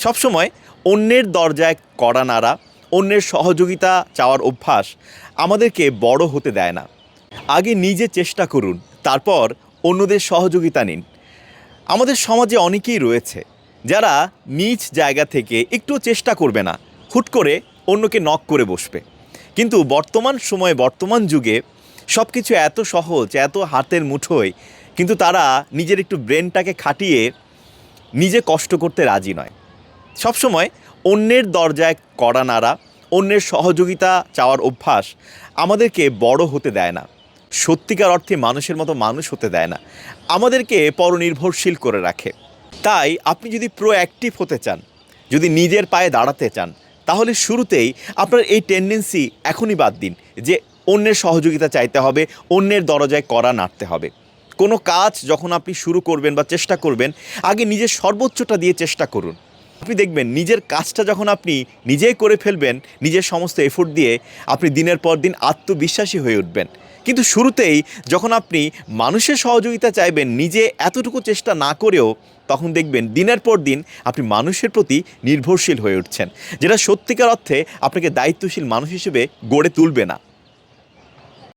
সবসময় অন্যের দরজায় কড়া নাড়া, অন্যের সহযোগিতা চাওয়ার অভ্যাস আমাদেরকে বড় হতে দেয় না। আগে নিজে চেষ্টা করুন, তারপর অন্যদের সহযোগিতা নিন। আমাদের সমাজে অনেকেই রয়েছে যারা নিজ জায়গা থেকে একটু চেষ্টা করবে না, হুট করে অন্যকে নক করে বসবে। কিন্তু বর্তমান সময়ে, বর্তমান যুগে সব কিছু এত সহজ, এত হাতের মুঠোয়, কিন্তু তারা নিজের একটু ব্রেনটাকে খাটিয়ে নিজে কষ্ট করতে রাজি নয়। সবসময় অন্যের দরজায় কড়া নাড়া, অন্যের সহযোগিতা চাওয়ার অভ্যাস আমাদেরকে বড় হতে দেয় না, সত্যিকার অর্থে মানুষের মতো মানুষ হতে দেয় না, আমাদেরকে পরনির্ভরশীল করে রাখে। তাই আপনি যদি প্রোঅ্যাক্টিভ হতে চান, যদি নিজের পায়ে দাঁড়াতে চান, তাহলে শুরুতেই আপনার এই টেন্ডেন্সি এখনই বাদ দিন যে অন্যের সহযোগিতা চাইতে হবে, অন্যের দরজায় কড়া নাড়তে হবে। কোনো কাজ যখন আপনি শুরু করবেন বা চেষ্টা করবেন, আগে নিজের সর্বোচ্চটা দিয়ে চেষ্টা করুন। আপনি দেখবেন নিজের কাজটা যখন আপনি নিজেই করে ফেলবেন, নিজের সমস্ত এফোর্ট দিয়ে, আপনি দিনের পর দিন আত্মবিশ্বাসী হয়ে উঠবেন। কিন্তু শুরুতেই যখন আপনি মানুষের সহযোগিতা চাইবেন নিজে এতটুকু চেষ্টা না করেও, তখন দেখবেন দিনের পর দিন আপনি মানুষের প্রতি নির্ভরশীল হয়ে উঠছেন, যেটা সত্যিকার অর্থে আপনাকে দায়িত্বশীল মানুষ হিসেবে গড়ে তুলবে না।